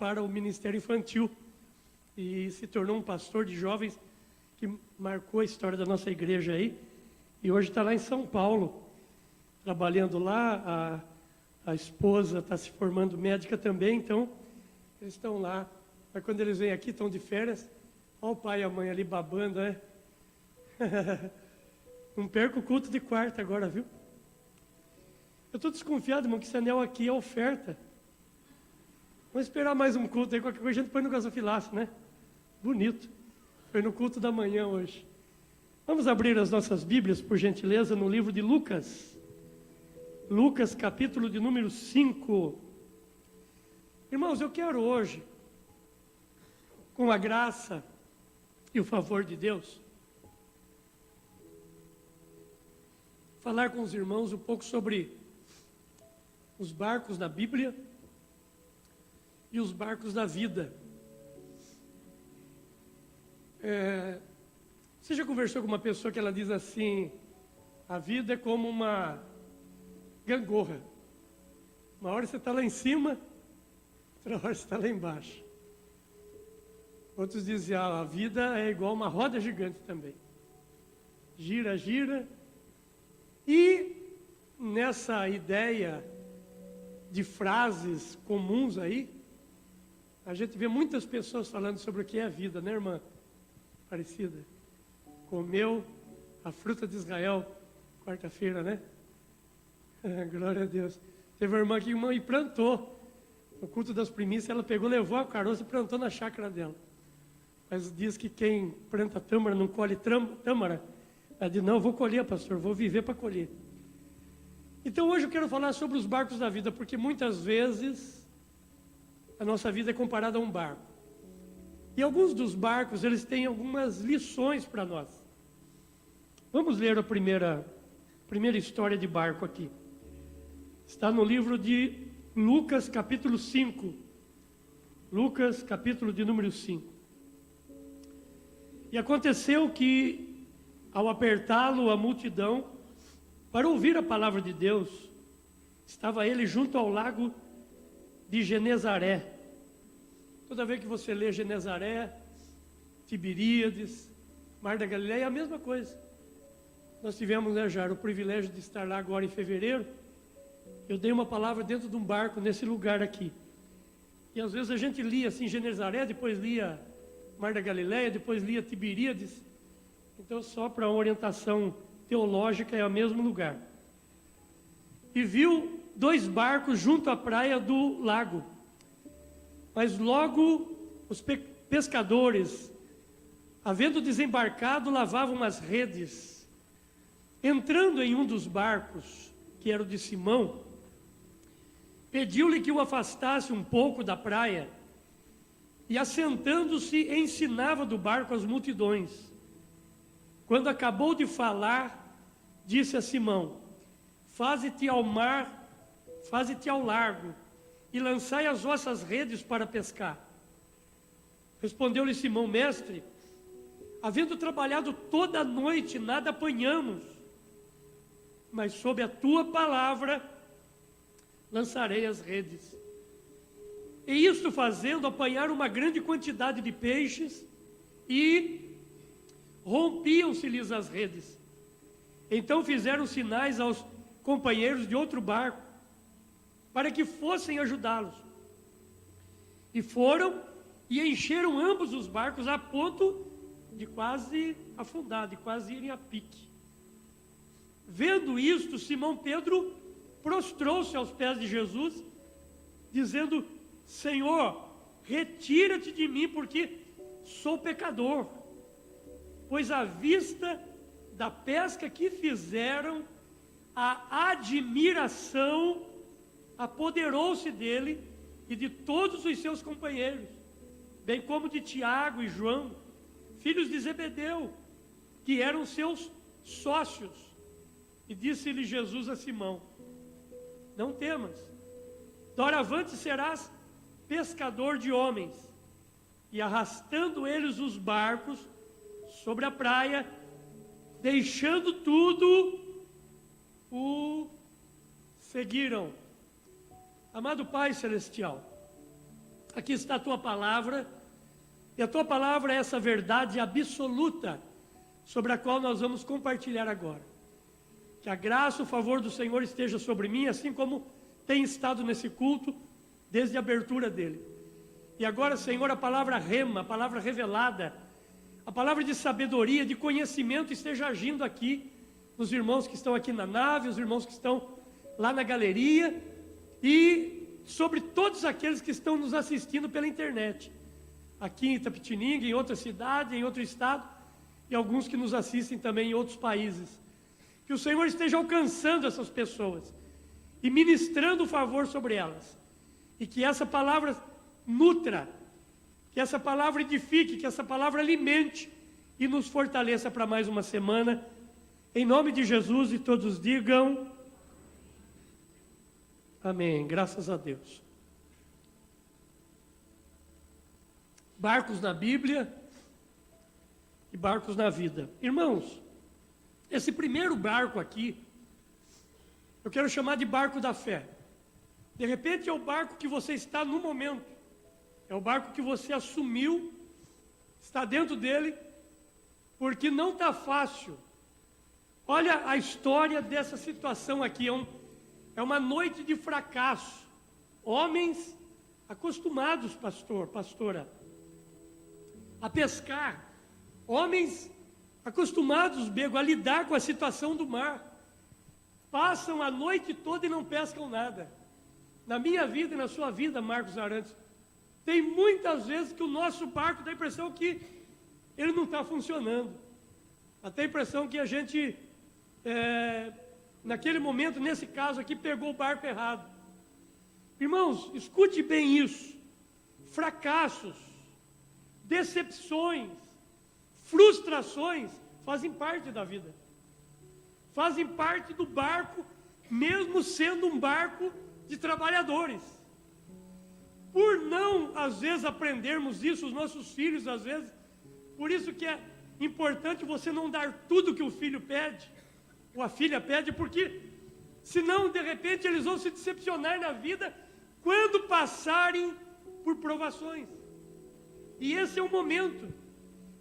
para o Ministério Infantil e se tornou um pastor de jovens que marcou a história da nossa igreja aí. E hoje está lá em São Paulo, trabalhando lá. A esposa está se formando médica também, então eles estão lá. Mas quando eles vêm aqui, estão de férias. Olha o pai e a mãe ali babando, né? Não perca o culto de quarta agora, viu? Eu estou desconfiado, irmão, que esse anel aqui é oferta. Vamos esperar mais um culto aí, qualquer coisa a gente põe no gasofilaço, né? Bonito. Foi no culto da manhã hoje. Vamos abrir as nossas Bíblias, por gentileza, no livro de Lucas. Lucas, capítulo de número 5. Irmãos, eu quero hoje, com a graça e o favor de Deus, falar com os irmãos um pouco sobre os barcos da Bíblia e os barcos da vida. Você já conversou com uma pessoa que ela diz assim: a vida é como uma gangorra. Uma hora você está lá em cima, outra hora você está lá embaixo. Outros dizem: a vida é igual uma roda gigante também. Gira, gira. E nessa ideia de frases comuns aí, a gente vê muitas pessoas falando sobre o que é a vida, né, irmã? Parecida. Comeu a fruta de Israel, quarta-feira, né? Glória a Deus. Teve uma irmã aqui, e plantou. No culto das primícias, ela pegou, levou a caroço e plantou na chácara dela. Mas diz que quem planta tâmara não colhe tâmara. Ela diz: não, eu vou colher, pastor, vou viver para colher. Então hoje eu quero falar sobre os barcos da vida, porque muitas vezes a nossa vida é comparada a um barco. E alguns dos barcos, eles têm algumas lições para nós. Vamos ler a primeira história de barco aqui. Está no livro de Lucas, capítulo 5. Lucas, capítulo de número 5. E aconteceu que, ao apertá-lo a multidão, para ouvir a palavra de Deus, estava ele junto ao lago de Genezaré. Toda vez que você lê Genezaré, Tiberíades, Mar da Galileia, é a mesma coisa. Nós tivemos, né, Jair, o privilégio de estar lá agora em fevereiro. Eu dei uma palavra dentro de um barco nesse lugar aqui. E às vezes a gente lia assim Genezaré, depois lia Mar da Galileia, depois lia Tiberíades. Então, só para uma orientação teológica, é o mesmo lugar. E viu 2 barcos junto à praia do lago. Mas logo os pescadores, havendo desembarcado, lavavam as redes. Entrando em um dos barcos, que era o de Simão, pediu-lhe que o afastasse um pouco da praia, e assentando-se ensinava do barco as multidões. Quando acabou de falar, disse a Simão: faze-te ao mar, faze-te ao largo, e lançai as vossas redes para pescar. Respondeu-lhe Simão: mestre, havendo trabalhado toda a noite, nada apanhamos, mas sob a tua palavra lançarei as redes. E isto fazendo, apanharam uma grande quantidade de peixes e rompiam-se-lhes as redes. Então fizeram sinais aos companheiros de outro barco, para que fossem ajudá-los. E foram e encheram ambos os barcos a ponto de quase afundar, de quase irem a pique. Vendo isto, Simão Pedro prostrou-se aos pés de Jesus, dizendo: Senhor, retira-te de mim, porque sou pecador. Pois à vista da pesca que fizeram, a admiração apoderou-se dele e de todos os seus companheiros, bem como de Tiago e João, filhos de Zebedeu, que eram seus sócios. E disse-lhe Jesus a Simão: não temas, doravante serás pescador de homens. E arrastando eles os barcos sobre a praia, deixando tudo, o seguiram. Amado Pai Celestial, aqui está a tua palavra, e a tua palavra é essa verdade absoluta sobre a qual nós vamos compartilhar agora. Que a graça, o favor do Senhor esteja sobre mim, assim como tem estado nesse culto desde a abertura dele. E agora, Senhor, a palavra rema, a palavra revelada, a palavra de sabedoria, de conhecimento esteja agindo aqui, nos irmãos que estão aqui na nave, os irmãos que estão lá na galeria e sobre todos aqueles que estão nos assistindo pela internet, aqui em Itapetininga, em outra cidade, em outro estado, e alguns que nos assistem também em outros países. Que o Senhor esteja alcançando essas pessoas e ministrando o favor sobre elas, e que essa palavra nutra, que essa palavra edifique, que essa palavra alimente e nos fortaleça para mais uma semana, em nome de Jesus. E todos digam amém, graças a Deus. Barcos na Bíblia e barcos na vida. Irmãos, esse primeiro barco aqui, eu quero chamar de barco da fé. De repente é o barco que você está no momento, é o barco que você assumiu, está dentro dele, porque não está fácil. Olha a história dessa situação aqui, é uma noite de fracasso. Homens acostumados, pastora, a pescar, homens acostumados, Bego, a lidar com a situação do mar, passam a noite toda e não pescam nada. Na minha vida e na sua vida, Marcos Arantes, tem muitas vezes que o nosso barco dá a impressão que ele não está funcionando. Até a impressão que a gente, naquele momento, nesse caso aqui, pegou o barco errado. Irmãos, escute bem isso. Fracassos, decepções, frustrações fazem parte da vida. Fazem parte do barco, mesmo sendo um barco de trabalhadores. Por não, às vezes, aprendermos isso, os nossos filhos, às vezes, por isso que é importante você não dar tudo que o filho pede, ou a filha pede, porque senão, de repente, eles vão se decepcionar na vida quando passarem por provações. E esse é o momento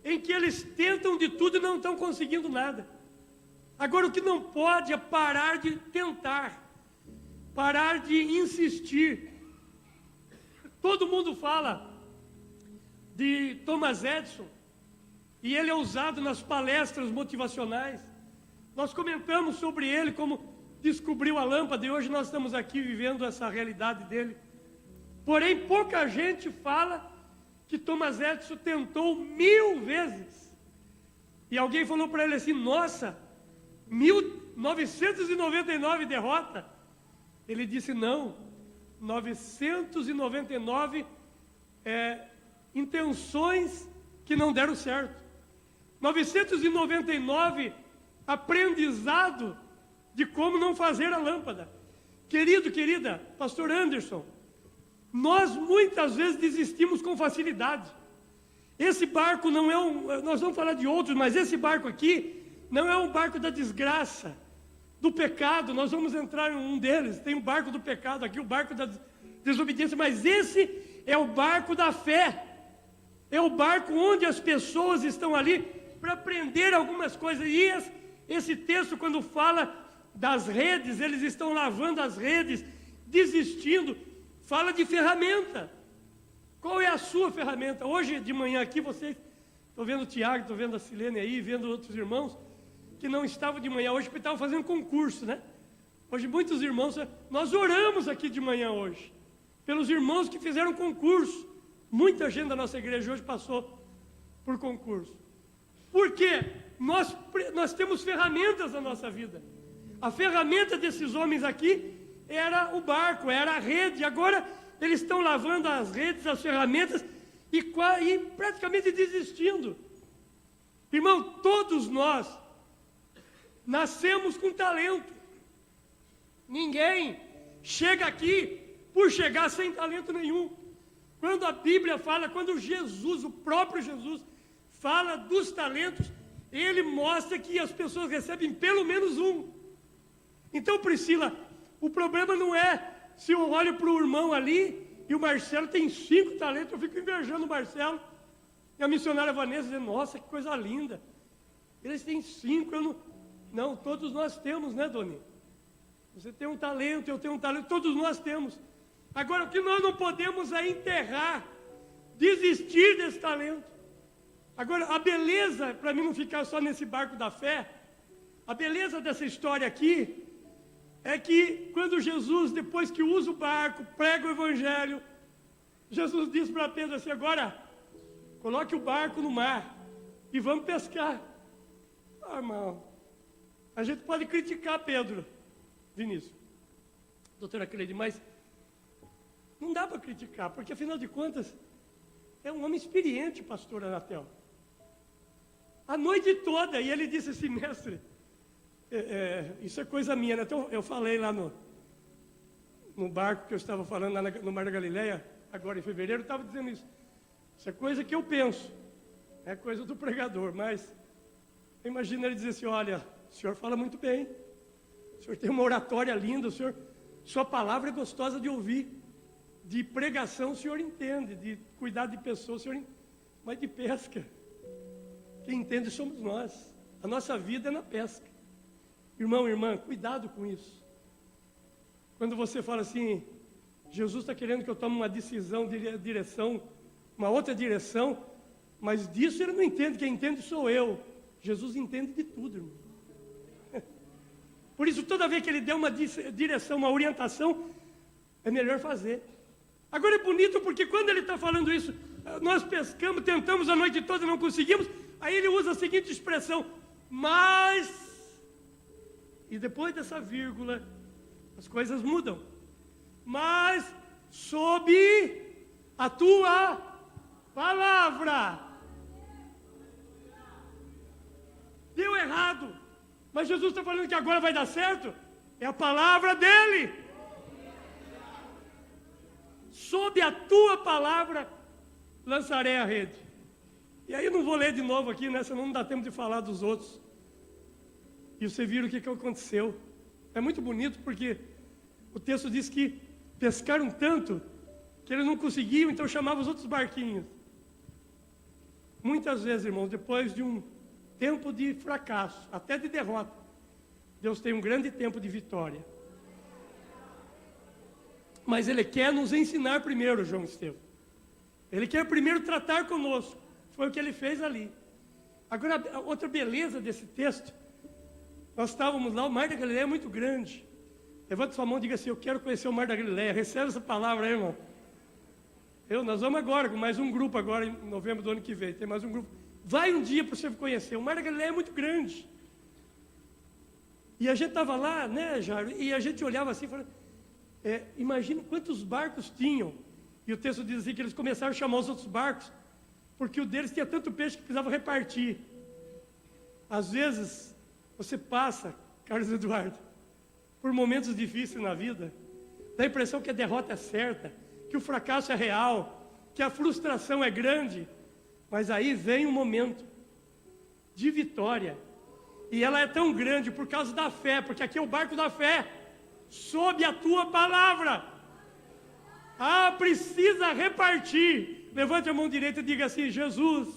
em que eles tentam de tudo e não estão conseguindo nada. Agora, o que não pode é parar de tentar, parar de insistir. Todo mundo fala de Thomas Edison, e ele é usado nas palestras motivacionais. Nós comentamos sobre ele, como descobriu a lâmpada, e hoje nós estamos aqui vivendo essa realidade dele. Porém, pouca gente fala que Thomas Edison tentou 1000 vezes. E alguém falou para ele assim: nossa, 1999 derrota. Ele disse: não, 999 intenções que não deram certo. 999 aprendizado de como não fazer a lâmpada. Querido, querida, pastor Anderson, nós muitas vezes desistimos com facilidade. Esse barco não é nós vamos falar de outros, mas esse barco aqui não é um barco da desgraça, do pecado. Nós vamos entrar em um deles. Tem o barco do pecado aqui, o barco da desobediência, mas esse é o barco da fé. É o barco onde as pessoas estão ali para aprender algumas coisas. E esse texto, quando fala das redes, eles estão lavando as redes, desistindo, fala de ferramenta. Qual é a sua ferramenta? Hoje de manhã aqui, vocês, estou vendo o Tiago, estou vendo a Silene aí, vendo outros irmãos que não estavam de manhã hoje, porque estavam fazendo concurso, né? Hoje muitos irmãos, nós oramos aqui de manhã hoje, pelos irmãos que fizeram concurso. Muita gente da nossa igreja hoje passou por concurso. Por quê? Nós temos ferramentas na nossa vida. A ferramenta desses homens aqui era o barco, era a rede. Agora eles estão lavando as redes, as ferramentas e praticamente desistindo. Irmão, todos nós nascemos com talento. Ninguém chega aqui por chegar sem talento nenhum. Quando a Bíblia fala, quando Jesus, o próprio Jesus, fala dos talentos, ele mostra que as pessoas recebem pelo menos um. Então, Priscila, o problema não é se eu olho para o irmão ali E o Marcelo tem 5 talentos, eu fico invejando o Marcelo. E a missionária Vanessa dizendo, nossa, que coisa linda. Eles têm 5, eu não... Não, todos nós temos, né, Doni? Você tem um talento, eu tenho um talento, todos nós temos. Agora, o que nós não podemos é enterrar, desistir desse talento. Agora, a beleza, para mim não ficar só nesse barco da fé, a beleza dessa história aqui, é que quando Jesus, depois que usa o barco, prega o evangelho, Jesus diz para Pedro assim, agora, coloque o barco no mar e vamos pescar. Ah, irmão, a gente pode criticar Pedro, Vinícius, doutora Cleide, mas não dá para criticar, porque afinal de contas, é um homem experiente, pastor Anatel. A noite toda, e ele disse assim, mestre, isso é coisa minha, né? Então eu falei lá no barco que eu estava falando, lá no Mar da Galileia, agora em fevereiro, eu estava dizendo isso. Isso é coisa que eu penso, é coisa do pregador, mas imagina ele dizer assim, olha, o senhor fala muito bem, o senhor tem uma oratória linda, sua palavra é gostosa de ouvir, de pregação o senhor entende, de cuidar de pessoas o senhor entende, mas de pesca, quem entende somos nós, a nossa vida é na pesca. Irmão, irmã, cuidado com isso. Quando você fala assim, Jesus está querendo que eu tome uma decisão de direção, uma outra direção, mas disso ele não entende, quem entende sou eu. Jesus entende de tudo, irmão. Por isso, toda vez que ele der uma direção, uma orientação, é melhor fazer. Agora é bonito porque quando ele está falando isso, nós pescamos, tentamos a noite toda e não conseguimos, aí ele usa a seguinte expressão, mas... E depois dessa vírgula, as coisas mudam. Mas sob a tua palavra. Deu errado. Mas Jesus está falando que agora vai dar certo. É a palavra dele. Sob a tua palavra, lançarei a rede. E aí eu não vou ler de novo aqui, né? Senão não dá tempo de falar dos outros. E você viram o que aconteceu. É muito bonito porque o texto diz que pescaram tanto que eles não conseguiam, então chamavam os outros barquinhos. Muitas vezes, irmãos, depois de um tempo de fracasso, até de derrota, Deus tem um grande tempo de vitória. Mas Ele quer nos ensinar primeiro, João Estevão. Ele quer primeiro tratar conosco. Foi o que Ele fez ali. Agora, a outra beleza desse texto, nós estávamos lá, o Mar da Galileia é muito grande. Levanta sua mão e diga assim, eu quero conhecer o Mar da Galileia. Recebe essa palavra aí, irmão. Nós vamos agora, com mais um grupo agora, em novembro do ano que vem. Tem mais um grupo. Vai um dia para você conhecer. O Mar da Galileia é muito grande. E a gente estava lá, né, Jairo? E a gente olhava assim e falava, imagina quantos barcos tinham. E o texto diz assim que eles começaram a chamar os outros barcos, porque o deles tinha tanto peixe que precisava repartir. Às vezes, você passa, Carlos Eduardo, por momentos difíceis na vida, dá a impressão que a derrota é certa, que o fracasso é real, que a frustração é grande, mas aí vem um momento de vitória, e ela é tão grande por causa da fé, porque aqui é o barco da fé, sob a tua palavra. Precisa repartir. Levante a mão direita e diga assim, Jesus,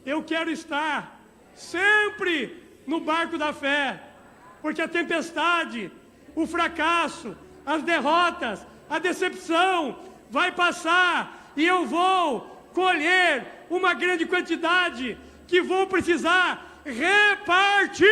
eu quero estar sempre no barco da fé, porque a tempestade, o fracasso, as derrotas, a decepção vai passar e eu vou colher uma grande quantidade que vou precisar repartir.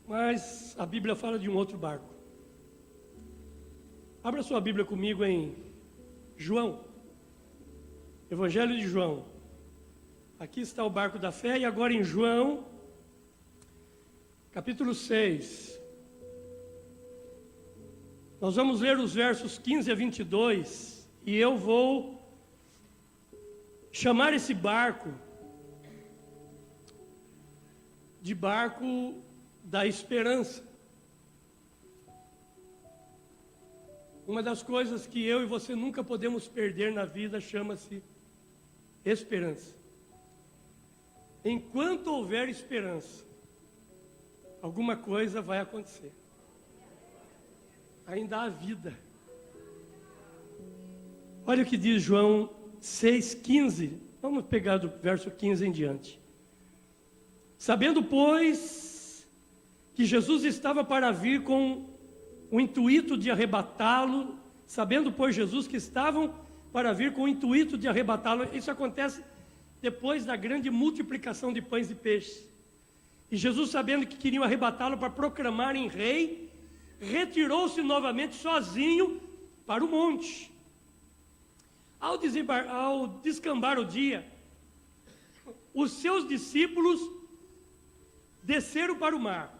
Mas a Bíblia fala de um outro barco. Abra sua Bíblia comigo em João, Evangelho de João. Aqui está o barco da fé, e agora em João, capítulo 6. Nós vamos ler os versos 15 a 22, e eu vou chamar esse barco de barco da esperança. Uma das coisas que eu e você nunca podemos perder na vida chama-se esperança. enquanto houver esperança, alguma coisa vai acontecer. Ainda há vida. Olha o que diz João 6,15. Vamos pegar do verso 15 em diante. Sabendo, pois, que Jesus estava para vir com o intuito de arrebatá-lo, sabendo, pois, Jesus que estavam para vir com o intuito de arrebatá-lo, isso acontece depois da grande multiplicação de pães e peixes. E Jesus, sabendo que queriam arrebatá-lo para proclamarem rei, retirou-se novamente sozinho para o monte. Ao descambar o dia, os seus discípulos desceram para o mar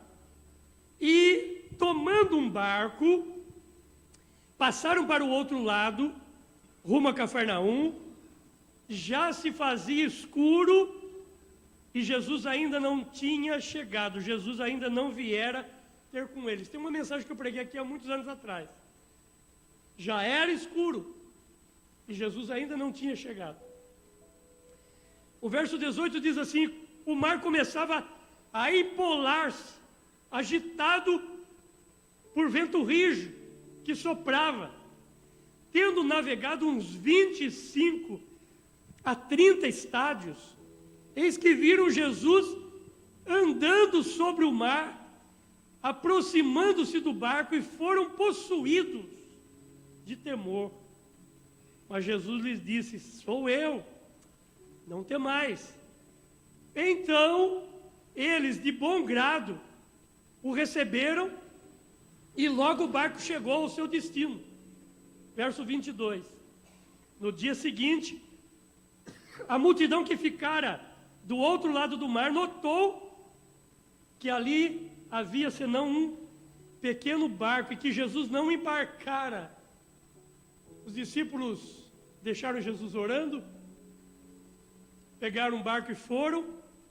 e, tomando um barco, passaram para o outro lado, rumo a Cafarnaum. Já se fazia escuro e Jesus ainda não tinha chegado, Jesus ainda não viera ter com eles. Tem uma mensagem que eu preguei aqui há muitos anos atrás. Já era escuro e Jesus ainda não tinha chegado. O verso 18 diz assim: o mar começava a empolar-se, agitado por vento rijo que soprava. Tendo navegado uns 25 a 30 estádios, eis que viram Jesus andando sobre o mar, aproximando-se do barco, e foram possuídos de temor. Mas Jesus lhes disse: sou eu, não temais. Então eles, de bom grado, o receberam, e logo o barco chegou ao seu destino. Verso 22. No dia seguinte, a multidão que ficara do outro lado do mar notou que ali havia senão um pequeno barco, e que Jesus não embarcara. Os discípulos deixaram Jesus orando, pegaram um barco e foram,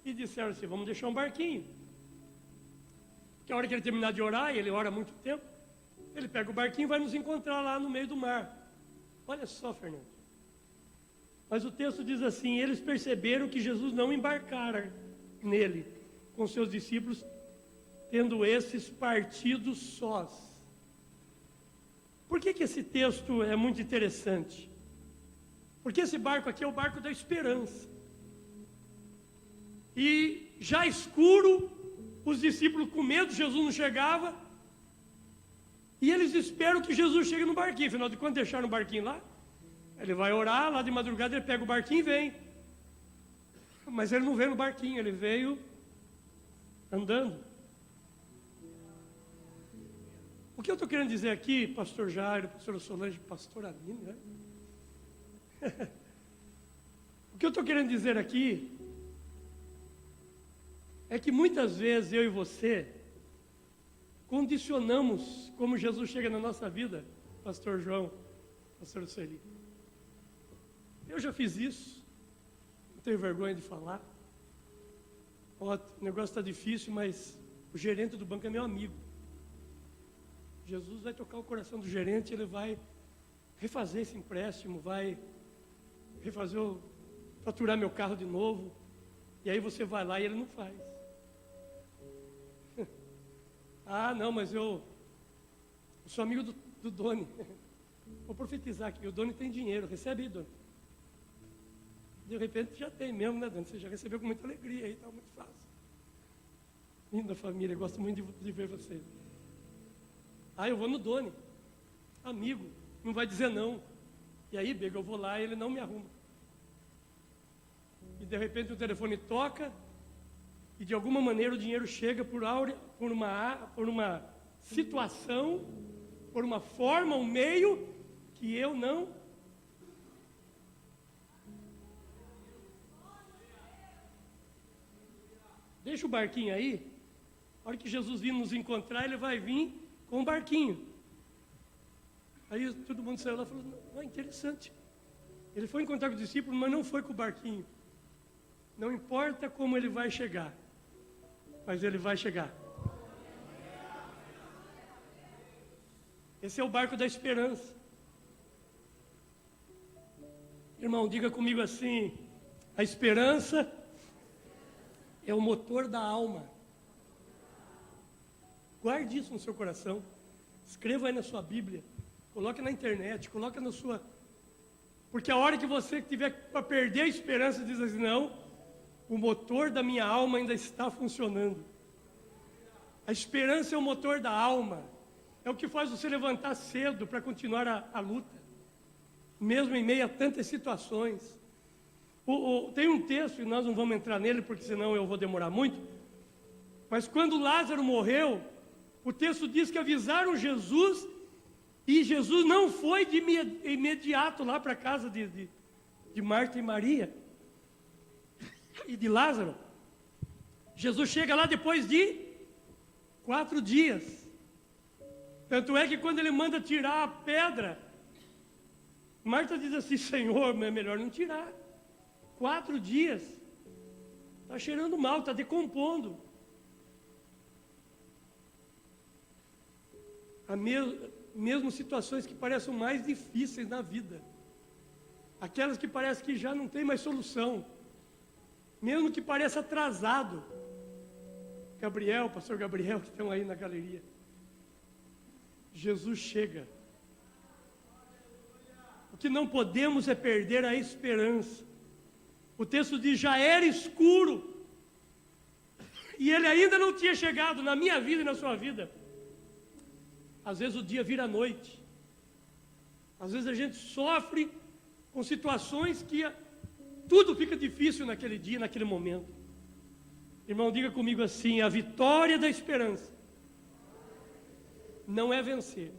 e disseram assim: vamos deixar um barquinho, que a hora que ele terminar de orar, e ele ora há muito tempo, ele pega o barquinho e vai nos encontrar lá no meio do mar. Olha só, Fernando. Mas o texto diz assim: eles perceberam que Jesus não embarcara nele com seus discípulos, tendo esses partido sós. Por que esse texto é muito interessante? Porque esse barco aqui é o barco da esperança. E já escuro, os discípulos com medo, Jesus não chegava, e eles esperam que Jesus chegue no barquinho. Afinal de contas, deixaram o barquinho lá. Ele vai orar, lá de madrugada ele pega o barquinho e vem. Mas ele não veio no barquinho, ele veio andando. O que eu estou querendo dizer aqui, pastor Jairo, pastor Solange, pastor Aline, né? O que eu estou querendo dizer aqui é que muitas vezes eu e você condicionamos como Jesus chega na nossa vida, pastor João, pastor Sueli. Eu já fiz isso, não tenho vergonha de falar. Ó, o negócio está difícil, mas o gerente do banco é meu amigo. Jesus vai tocar o coração do gerente, ele vai refazer esse empréstimo, vai faturar meu carro de novo. E aí você vai lá e ele não faz. Ah, não, mas eu sou amigo do Doni. Vou profetizar aqui, o Doni tem dinheiro, recebe aí, Doni. De repente já tem mesmo, né, Doni? Você já recebeu com muita alegria aí, tá muito fácil. Linda família, gosto muito de ver vocês. Ah, eu vou no Doni, amigo, não vai dizer não. E aí, Bega, eu vou lá e ele não me arruma. E de repente o telefone toca, e de alguma maneira o dinheiro chega por uma situação, por uma forma, um meio, que eu não. Deixa o barquinho aí, a hora que Jesus vir nos encontrar, ele vai vir com um barquinho. Aí todo mundo saiu lá e falou: não, interessante. Ele foi encontrar com os discípulos, mas não foi com o barquinho. Não importa como ele vai chegar, mas ele vai chegar. Esse é o barco da esperança. Irmão, diga comigo assim: a esperança é o motor da alma. Guarde isso no seu coração. Escreva aí na sua Bíblia. Coloque na internet, coloque na sua... Porque a hora que você tiver para perder a esperança, diz assim, não, o motor da minha alma ainda está funcionando. A esperança é o motor da alma. É o que faz você levantar cedo para continuar a luta. Mesmo em meio a tantas situações. Tem um texto, e nós não vamos entrar nele, porque senão eu vou demorar muito. Mas quando Lázaro morreu, o texto diz que avisaram Jesus, e Jesus não foi de imediato lá para a casa de Marta e Maria, e de Lázaro. Jesus chega lá depois de 4 dias. Tanto é que quando ele manda tirar a pedra, Marta diz assim, Senhor, é melhor não tirar. 4 dias. Está cheirando mal, está decompondo. Mesmo situações que parecem mais difíceis na vida. Aquelas que parece que já não tem mais solução. Mesmo que pareça atrasado. Pastor Gabriel, que estão aí na galeria. Jesus chega. O que não podemos é perder a esperança. O texto diz, já era escuro. E ele ainda não tinha chegado na minha vida e na sua vida. Às vezes o dia vira noite. Às vezes a gente sofre com situações que tudo fica difícil naquele dia, naquele momento. Irmão, diga comigo assim, a vitória da esperança não é vencer.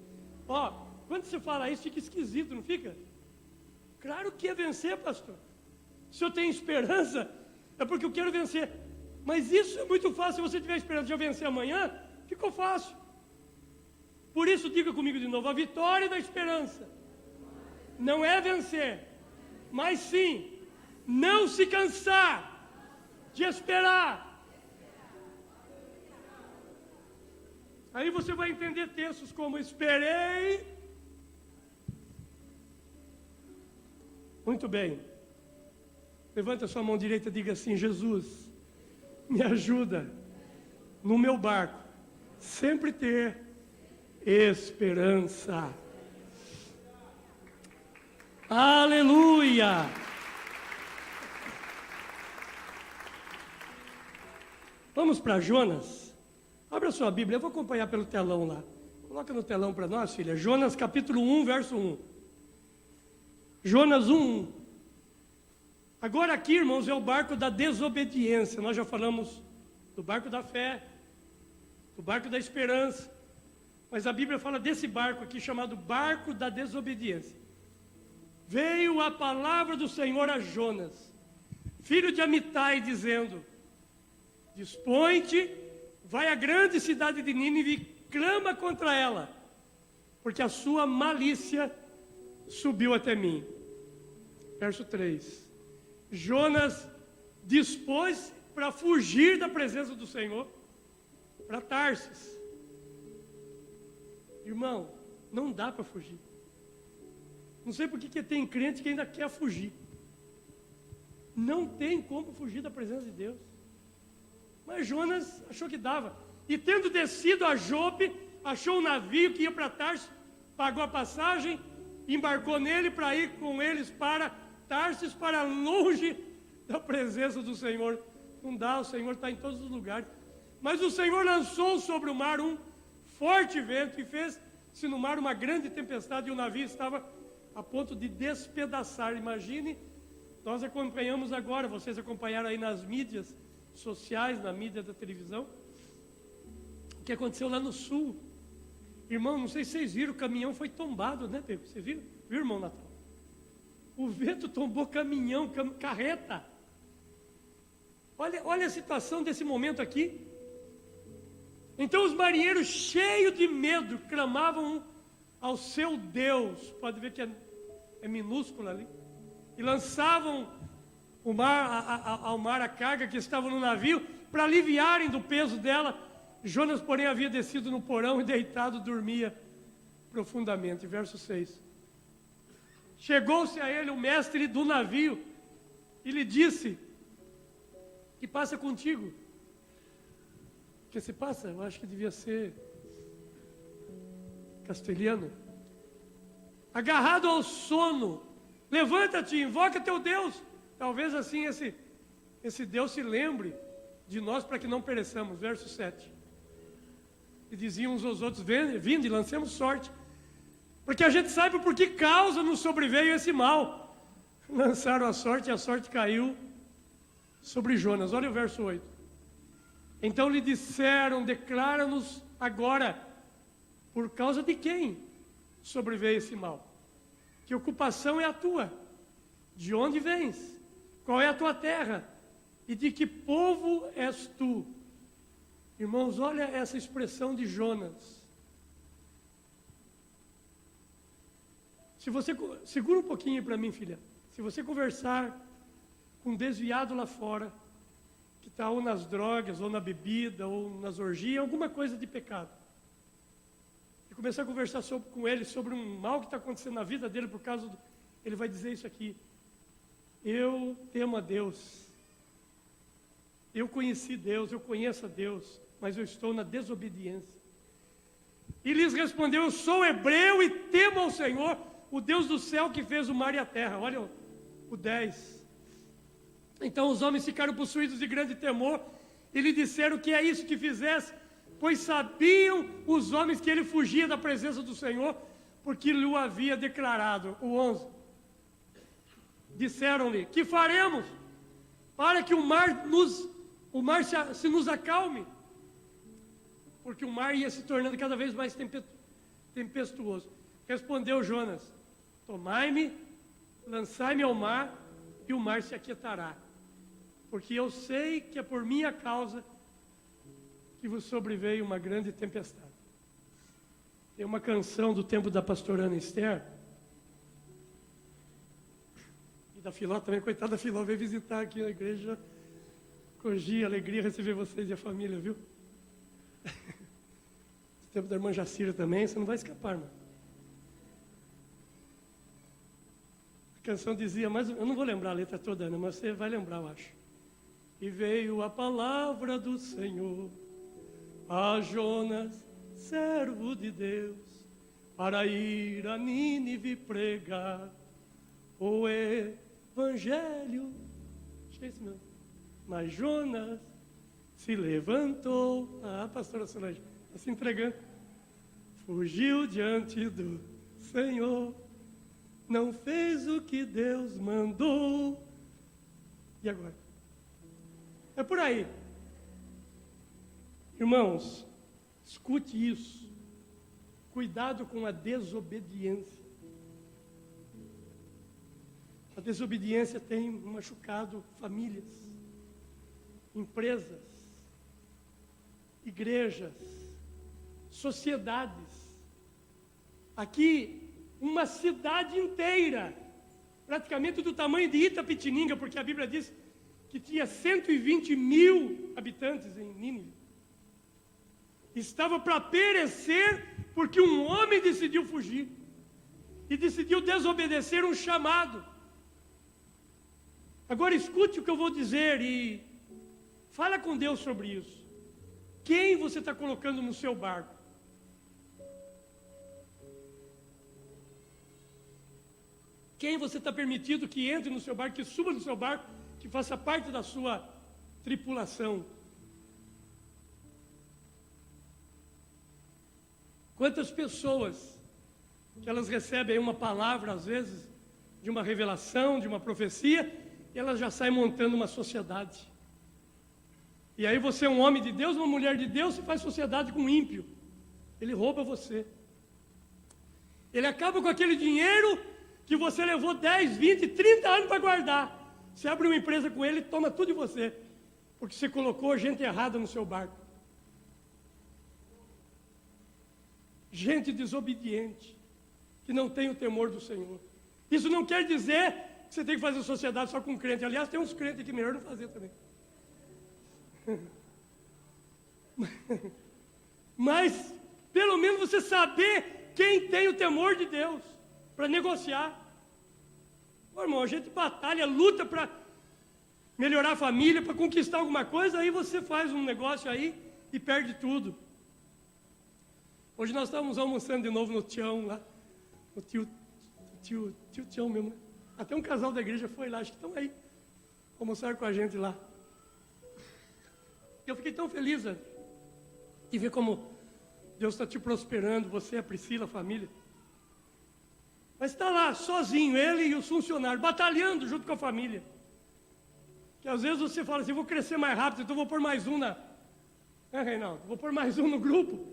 Quando você fala isso, fica esquisito, não fica? Claro que é vencer, pastor. Se eu tenho esperança, é porque eu quero vencer. Mas isso é muito fácil. Se você tiver esperança de eu vencer amanhã, ficou fácil. Por isso, diga comigo de novo, a vitória da esperança não é vencer, mas sim, não se cansar de esperar. Aí você vai entender textos como esperei. Muito bem. Levanta a sua mão direita e diga assim, Jesus, me ajuda no meu barco, sempre ter esperança. Aleluia! Vamos para Jonas. Abra sua Bíblia, eu vou acompanhar pelo telão lá. Coloca no telão para nós, filha. Jonas capítulo 1, verso 1. Jonas 1. Agora aqui, irmãos, é o barco da desobediência. Nós já falamos do barco da fé, do barco da esperança. Mas a Bíblia fala desse barco aqui, chamado barco da desobediência. Veio a palavra do Senhor a Jonas, filho de Amitai, dizendo, dispõe-te, vai à grande cidade de Nínive e clama contra ela, porque a sua malícia subiu até mim. Verso 3. Jonas dispôs para fugir da presença do Senhor para Tarsis. Irmão, não dá para fugir. Não sei por que tem crente que ainda quer fugir. Não tem como fugir da presença de Deus. Mas Jonas achou que dava. E tendo descido a Jope, achou um navio que ia para Tarsis, pagou a passagem, embarcou nele para ir com eles para Tarsis, para longe da presença do Senhor. Não dá, o Senhor está em todos os lugares. Mas o Senhor lançou sobre o mar um forte vento e fez-se no mar uma grande tempestade e o navio estava a ponto de despedaçar. Imagine, nós acompanhamos agora, vocês acompanharam aí nas mídias sociais, na mídia da televisão, o que aconteceu lá no sul. Irmão, não sei se vocês viram, o caminhão foi tombado, né, Pedro? Você viu? Viu, irmão Natal? O vento tombou caminhão, carreta. Olha a situação desse momento aqui. Então os marinheiros, cheios de medo, clamavam ao seu Deus. Pode ver que é minúsculo ali. E lançavam ao mar a carga que estava no navio, para aliviarem do peso dela. Jonas, porém, havia descido no porão e deitado dormia profundamente. Verso 6. Chegou-se a ele o mestre do navio e lhe disse, que passa contigo? que se passa? Eu acho que devia ser castelhano. Agarrado ao sono, levanta-te, invoca teu Deus. Talvez assim esse Deus se lembre de nós para que não pereçamos. Verso 7. E diziam uns aos outros: vinde, lancemos sorte, porque a gente sabe por que causa nos sobreveio esse mal. Lançaram a sorte e a sorte caiu sobre Jonas. Olha o verso 8. Então lhe disseram: declara-nos agora, por causa de quem sobreveio esse mal? Que ocupação é a tua? De onde vens? Qual é a tua terra? E de que povo és tu? Irmãos, olha essa expressão de Jonas. Se você, segura um pouquinho para mim, filha. Se você conversar com um desviado lá fora, que está ou nas drogas, ou na bebida, ou nas orgias, alguma coisa de pecado, e começar a conversar com ele sobre um mal que está acontecendo na vida dele por causa do... Ele vai dizer isso aqui: eu temo a Deus, eu conheci Deus, eu conheço a Deus, mas eu estou na desobediência. E lhes respondeu: eu sou hebreu e temo ao Senhor, o Deus do céu que fez o mar e a terra. Olha o 10. Então os homens ficaram possuídos de grande temor e lhe disseram: que é isso que fizesse? Pois sabiam os homens que ele fugia da presença do Senhor, porque lhe o havia declarado. O 11. Disseram-lhe: que faremos para que o mar se nos acalme? Porque o mar ia se tornando cada vez mais tempestuoso. Respondeu Jonas: tomai-me, lançai-me ao mar, e o mar se aquietará. Porque eu sei que é por minha causa que vos sobreveio uma grande tempestade. Tem uma canção do tempo da pastora Ana Esther, e da Filó também, coitada da Filó, veio visitar aqui na igreja. Cogia, alegria receber vocês e a família, viu? Do tempo da irmã Jacira também, você não vai escapar, irmão. A canção dizia, mas eu não vou lembrar a letra toda, né, mas você vai lembrar, eu acho. E veio a palavra do Senhor a Jonas, servo de Deus, para ir a Nínive pregar o evangelho. Esse mesmo. Mas Jonas se levantou, pastora Solange, está se entregando, fugiu diante do Senhor, não fez o que Deus mandou. E agora? É por aí. Irmãos, escute isso. Cuidado com a desobediência. A desobediência tem machucado famílias, empresas, igrejas, sociedades. Aqui, uma cidade inteira, praticamente do tamanho de Itapetininga, porque a Bíblia diz que tinha 120 mil habitantes em Nínive. Estava para perecer porque um homem decidiu fugir e decidiu desobedecer um chamado. Agora escute o que eu vou dizer e fala com Deus sobre isso. Quem você está colocando no seu barco? Quem você está permitindo que entre no seu barco, que suba no seu barco, que faça parte da sua tripulação? Quantas pessoas que elas recebem uma palavra, às vezes, de uma revelação, de uma profecia, e elas já saem montando uma sociedade. E aí você é um homem de Deus, uma mulher de Deus, e faz sociedade com um ímpio. Ele rouba você. Ele acaba com aquele dinheiro que você levou 10, 20, 30 anos para guardar. Você abre uma empresa com ele e toma tudo de você, porque você colocou gente errada no seu barco. Gente desobediente, que não tem o temor do Senhor. Isso não quer dizer que você tem que fazer sociedade só com crente. Aliás, tem uns crentes que melhor não fazer também. Mas, pelo menos você saber quem tem o temor de Deus para negociar. Pô, irmão, a gente batalha, luta para melhorar a família, para conquistar alguma coisa, aí você faz um negócio aí e perde tudo. Hoje nós estávamos almoçando de novo no Tião lá, o tio Tião mesmo, né? Até um casal da igreja foi lá, acho que estão aí, almoçaram com a gente lá. Eu fiquei tão feliz, né, de ver como Deus está te prosperando, você, a Priscila, a família. Mas está lá, sozinho, ele e os funcionários, batalhando junto com a família. Que às vezes você fala assim, vou crescer mais rápido, então vou pôr mais um Reinaldo? Vou pôr mais um no grupo.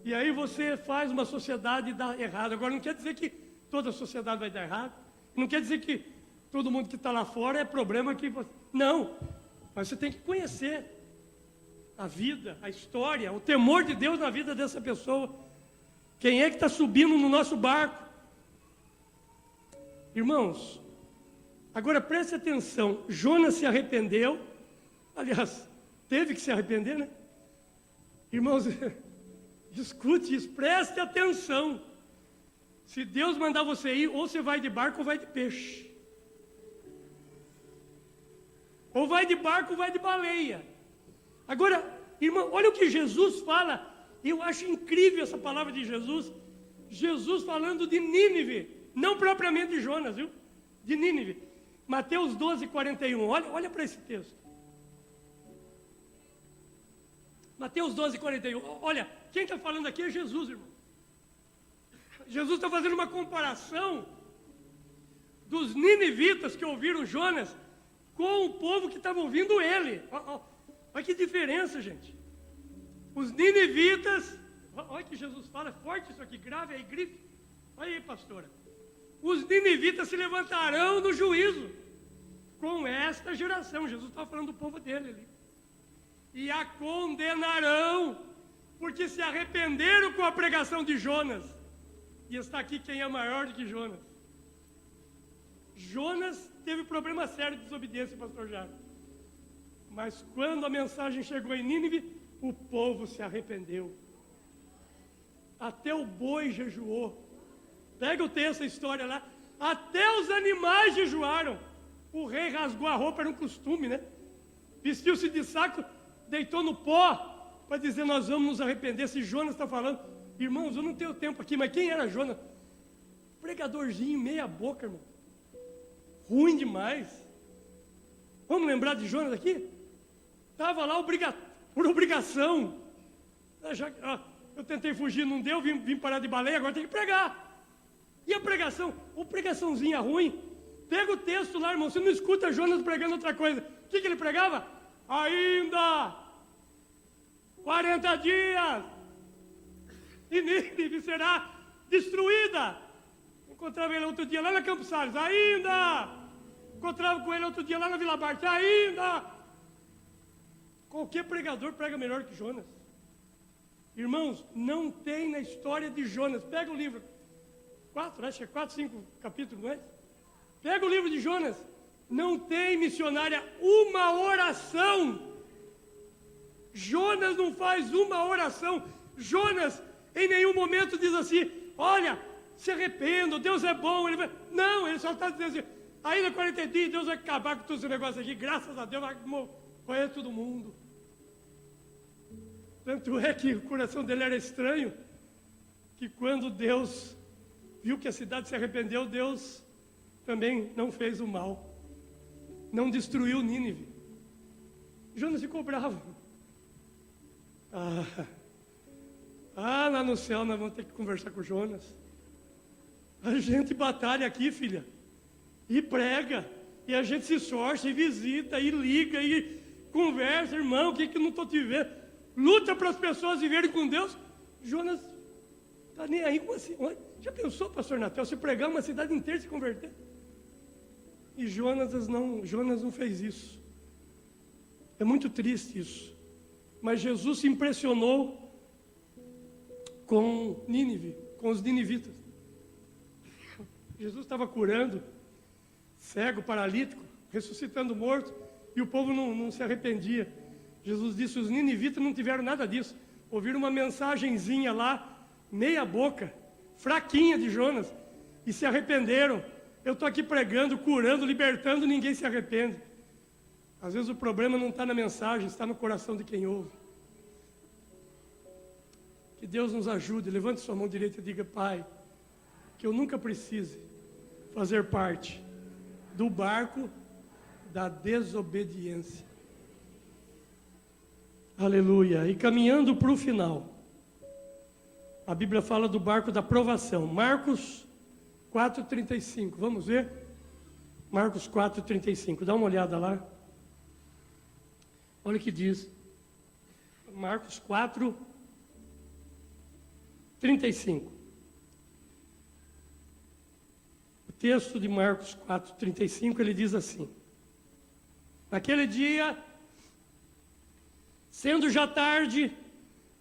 E aí você faz uma sociedade e dá errado. Agora não quer dizer que toda a sociedade vai dar errado. Não quer dizer que todo mundo que está lá fora é problema que você... Não, mas você tem que conhecer a vida, a história, o temor de Deus na vida dessa pessoa. Quem é que está subindo no nosso barco? Irmãos, agora preste atenção. Jonas se arrependeu. Aliás, teve que se arrepender, né? Irmãos, escute isso, preste atenção. Se Deus mandar você ir, ou você vai de barco ou vai de peixe. Ou vai de barco ou vai de baleia. Agora, irmão, olha o que Jesus fala. Eu acho incrível essa palavra de Jesus. Jesus falando de Nínive. Não propriamente de Jonas, viu? De Nínive. Mateus 12, 41. Olha para esse texto. Mateus 12, 41. Olha, quem está falando aqui é Jesus, irmão. Jesus está fazendo uma comparação dos ninivitas que ouviram Jonas com o povo que estava ouvindo ele. Olha que diferença, gente. Os ninivitas, olha que Jesus fala, é forte isso aqui, grave aí, grife. Olha aí, pastora. Os ninivitas se levantarão no juízo com esta geração. Jesus estava falando do povo dele ali. E a condenarão, porque se arrependeram com a pregação de Jonas. E está aqui quem é maior do que Jonas. Jonas teve problema sério de desobediência, pastor Jairo. Mas quando a mensagem chegou em Nínive, o povo se arrependeu. Até o boi jejuou. Pega o texto, a história lá. Até os animais jejuaram. O rei rasgou a roupa, era um costume, né? Vestiu-se de saco, deitou no pó, para dizer, nós vamos nos arrepender. Se Jonas está falando, irmãos, eu não tenho tempo aqui, mas quem era Jonas? Pregadorzinho, meia boca, irmão. Ruim demais. Vamos lembrar de Jonas aqui? Estava lá por obrigação. Eu tentei fugir, não deu, vim parar de baleia, agora tem que pregar. E a pregação? Ou pregaçãozinha ruim? Pega o texto lá, irmão, você não escuta Jonas pregando outra coisa. O que ele pregava? Ainda 40 dias e Nínive será destruída. Encontrava ele outro dia lá na Campos Salles, ainda. Encontrava com ele outro dia lá na Vila Barte, ainda. Qualquer pregador prega melhor que Jonas. Irmãos, não tem na história de Jonas. Pega o livro, 4, 5 capítulos, não é? Pega o livro de Jonas. Não tem, missionária, uma oração. Jonas não faz uma oração. Jonas em nenhum momento diz assim, olha, se arrependa, Deus é bom. Não, ele só está dizendo assim, ainda 40 dias, Deus vai acabar com todo esse negócio aqui, graças a Deus vai morrer todo mundo. Tanto é que o coração dele era estranho, que quando Deus viu que a cidade se arrependeu, Deus também não fez o mal, não destruiu Nínive. Jonas ficou bravo. Lá no céu nós vamos ter que conversar com Jonas. A gente batalha aqui, filha, e prega, e a gente se esforça, e visita, e liga, e conversa, irmão, o que eu não estou te vendo? Luta para as pessoas viverem com Deus. Jonas está nem aí com assim. Já pensou, pastor Natel, se pregar uma cidade inteira se converter? E Jonas não fez isso. É muito triste isso. Mas Jesus se impressionou com Nínive, com os ninivitas. Jesus estava curando cego, paralítico, ressuscitando morto, e o povo não se arrependia. Jesus disse, os ninivitas não tiveram nada disso. Ouviram uma mensagenzinha lá, meia boca, fraquinha de Jonas, e se arrependeram. Eu estou aqui pregando, curando, libertando, ninguém se arrepende. Às vezes o problema não está na mensagem, está no coração de quem ouve. Que Deus nos ajude. Levante sua mão direita e diga: Pai, que eu nunca precise fazer parte do barco da desobediência. Aleluia. E caminhando para o final, a Bíblia fala do barco da provação. Marcos 4,35. Vamos ver? Marcos 4,35. Dá uma olhada lá. Olha o que diz. Marcos 4,35. O texto de Marcos 4,35, ele diz assim: naquele dia, sendo já tarde,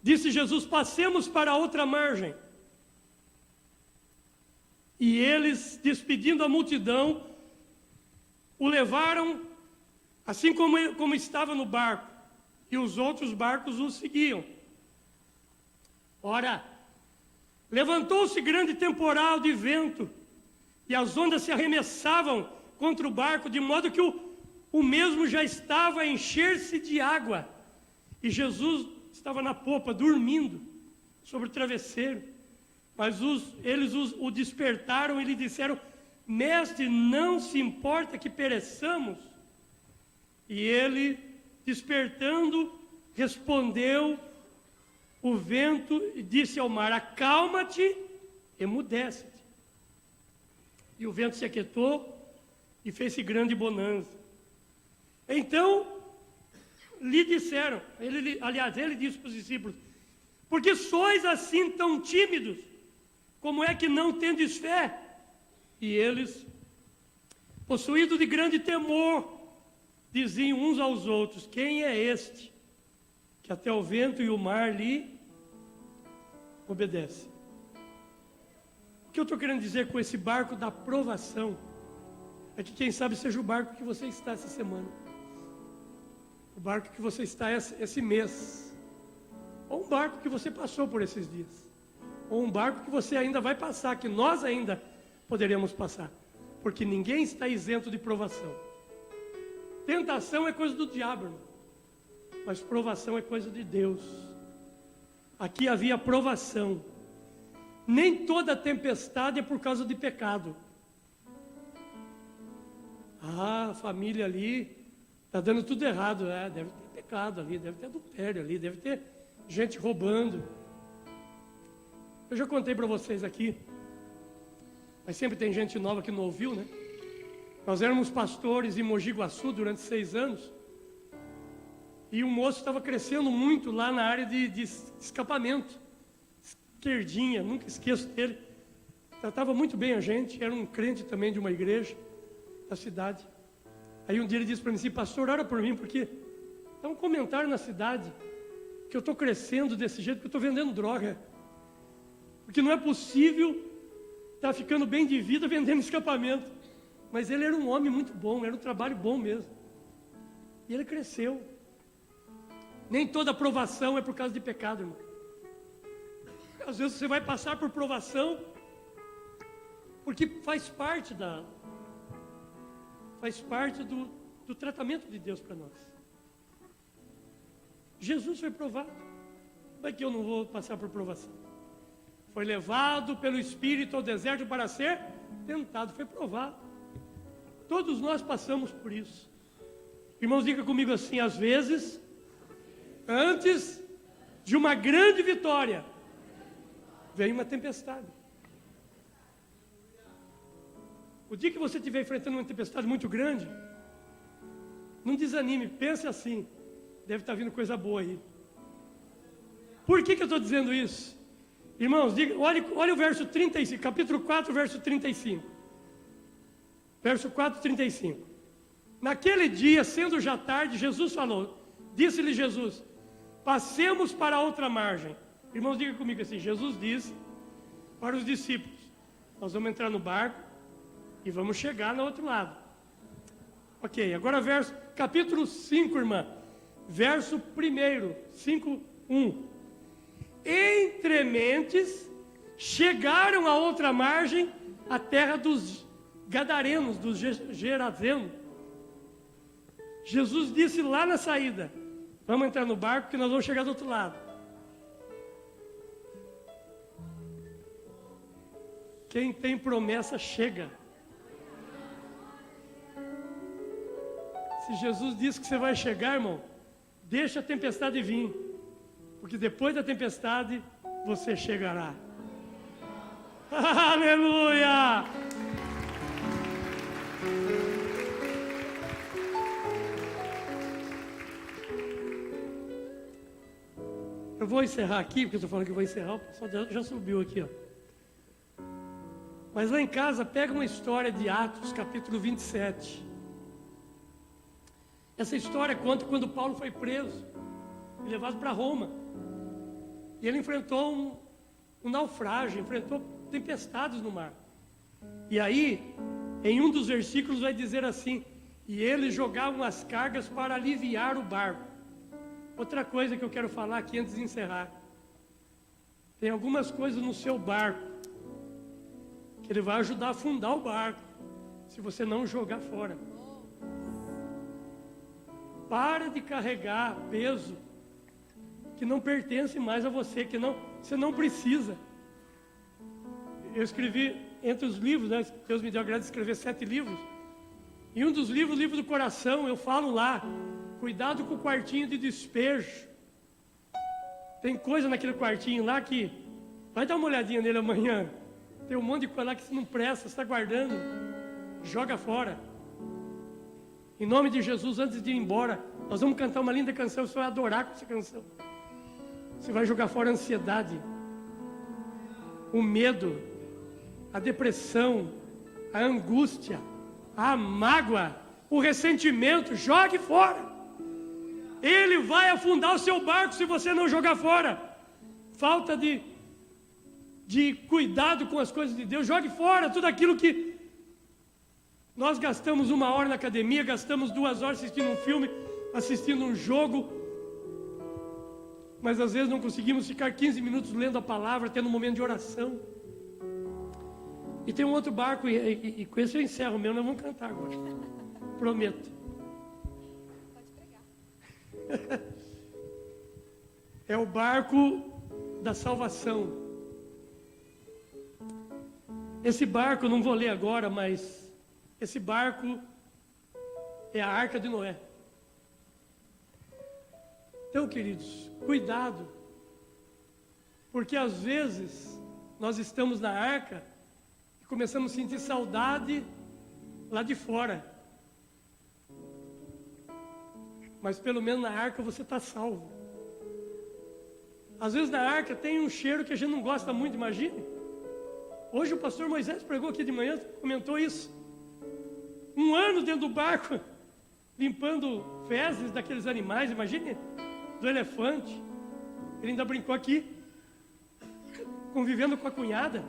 disse Jesus: passemos para a outra margem. E eles, despedindo a multidão, o levaram assim como estava no barco, e os outros barcos o seguiam. Ora, levantou-se grande temporal de vento, e as ondas se arremessavam contra o barco, de modo que o mesmo já estava a encher-se de água. E Jesus estava na popa, dormindo, sobre o travesseiro. Mas eles o despertaram e lhe disseram: Mestre, não se importa que pereçamos? E ele, despertando, respondeu o vento e disse ao mar: acalma-te, emudece-te. E o vento se aquietou e fez-se grande bonança. Então lhe disseram, ele disse para os discípulos: por que sois assim tão tímidos? Como é que não tendes fé? E eles, possuídos de grande temor, diziam uns aos outros: quem é este, que até o vento e o mar lhe obedecem? O que eu estou querendo dizer com esse barco da provação é que quem sabe seja o barco que você está essa semana, o barco que você está esse mês, ou um barco que você passou por esses dias, ou um barco que você ainda vai passar, que nós ainda poderemos passar, porque ninguém está isento de provação. Tentação é coisa do diabo, irmão, mas provação é coisa de Deus. Aqui havia provação. Nem toda tempestade é por causa de pecado. A família ali está dando tudo errado. Deve ter pecado ali, deve ter adultério ali, deve ter gente roubando. Eu já contei para vocês aqui, mas sempre tem gente nova que não ouviu, né? Nós éramos pastores em Mogi Guaçu durante 6 anos. E um moço estava crescendo muito lá na área de escapamento. Esquerdinha, nunca esqueço dele. Tratava muito bem a gente, era um crente também de uma igreja da cidade. Aí um dia ele disse para mim assim: pastor, ora por mim, porque dá um comentário na cidade que eu estou crescendo desse jeito, porque eu estou vendendo droga. Porque não é possível estar ficando bem de vida vendendo escapamento. Mas ele era um homem muito bom, era um trabalho bom mesmo. E ele cresceu. Nem toda aprovação é por causa de pecado, irmão. Às vezes você vai passar por provação porque faz parte do tratamento de Deus para nós. Jesus foi provado. Como é que eu não vou passar por provação? Foi levado pelo Espírito ao deserto para ser tentado, foi provado. Todos nós passamos por isso. Irmãos, diga comigo assim: às vezes, antes de uma grande vitória, vem uma tempestade. O dia que você estiver enfrentando uma tempestade muito grande, não desanime, pense assim: deve estar vindo coisa boa aí. Por que eu estou dizendo isso? Irmãos, olha o verso 35, capítulo 4, verso 35. Verso 4, 35. Naquele dia, sendo já tarde, Jesus falou, disse-lhe Jesus: passemos para a outra margem. Irmãos, diga comigo assim: Jesus disse para os discípulos: nós vamos entrar no barco e vamos chegar no outro lado. Ok, agora capítulo 5, irmã, verso 1, 5, 1. Entre mentes, chegaram à outra margem, a terra dos Gadarenos, dos Gerazenos. Jesus disse lá na saída: vamos entrar no barco que nós vamos chegar do outro lado. Quem tem promessa chega. Se Jesus disse que você vai chegar, irmão, deixa a tempestade vir, porque depois da tempestade você chegará. Aleluia! Eu vou encerrar aqui, porque eu estou falando que eu vou encerrar, o pessoal já subiu aqui, ó. Mas lá em casa, pega uma história de Atos, capítulo 27. Essa história conta quando Paulo foi preso e levado para Roma. E ele enfrentou um naufrágio, enfrentou tempestades no mar. E aí, em um dos versículos vai dizer assim: e eles jogavam as cargas para aliviar o barco. Outra coisa que eu quero falar aqui antes de encerrar. Tem algumas coisas no seu barco que ele vai ajudar a afundar o barco, se você não jogar fora. Para de carregar peso que não pertence mais a você, você não precisa. Eu escrevi entre os livros, né? Deus me deu a graça de escrever 7 livros. E um dos livros, o livro do coração, eu falo lá: cuidado com o quartinho de despejo. Tem coisa naquele quartinho lá que... vai dar uma olhadinha nele amanhã. Tem um monte de coisa lá que não presta, você está guardando. Joga fora. Em nome de Jesus, antes de ir embora, nós vamos cantar uma linda canção. Você vai adorar com essa canção. Você vai jogar fora a ansiedade, o medo, a depressão, a angústia, a mágoa, o ressentimento. Jogue fora. Ele vai afundar o seu barco se você não jogar fora. Falta de cuidado com as coisas de Deus. Jogue fora tudo aquilo que nós gastamos 1 hora na academia, gastamos 2 horas assistindo um filme, assistindo um jogo, mas às vezes não conseguimos ficar 15 minutos lendo a palavra, tendo um momento de oração. E tem um outro barco, e com esse eu encerro, meu, nós vamos cantar agora. Prometo. É o barco da salvação. Esse barco, eu não vou ler agora, mas esse barco é a Arca de Noé. Então, queridos, cuidado, porque às vezes nós estamos na arca e começamos a sentir saudade lá de fora. Mas pelo menos na arca você está salvo. Às vezes na arca tem um cheiro que a gente não gosta muito, imagine. Hoje o pastor Moisés pregou aqui de manhã, comentou isso. 1 ano dentro do barco, limpando fezes daqueles animais, imagine, do elefante. Ele ainda brincou aqui, convivendo com a cunhada,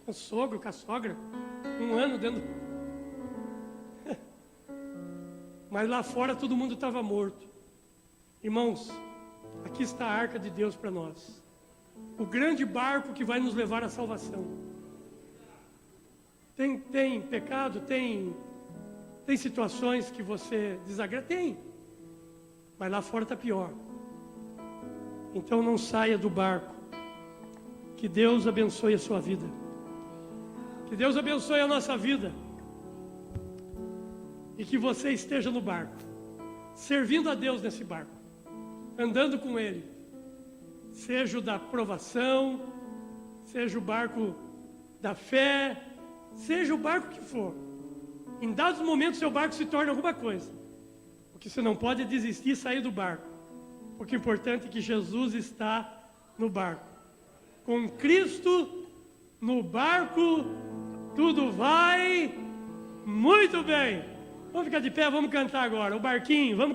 com o sogro, com a sogra. 1 ano dentro. Mas lá fora todo mundo estava morto. Irmãos, aqui está a arca de Deus para nós. O grande barco que vai nos levar à salvação. Tem pecado, tem situações que você desagrada? Tem. Mas lá fora está pior. Então não saia do barco. Que Deus abençoe a sua vida. Que Deus abençoe a nossa vida. E que você esteja no barco, servindo a Deus nesse barco, andando com Ele, seja o da provação, seja o barco da fé, seja o barco que for. Em dados momentos seu barco se torna alguma coisa, porque você não pode desistir e sair do barco, porque o importante é que Jesus está no barco. Com Cristo no barco, tudo vai muito bem. Vamos ficar de pé, vamos cantar agora. O barquinho, vamos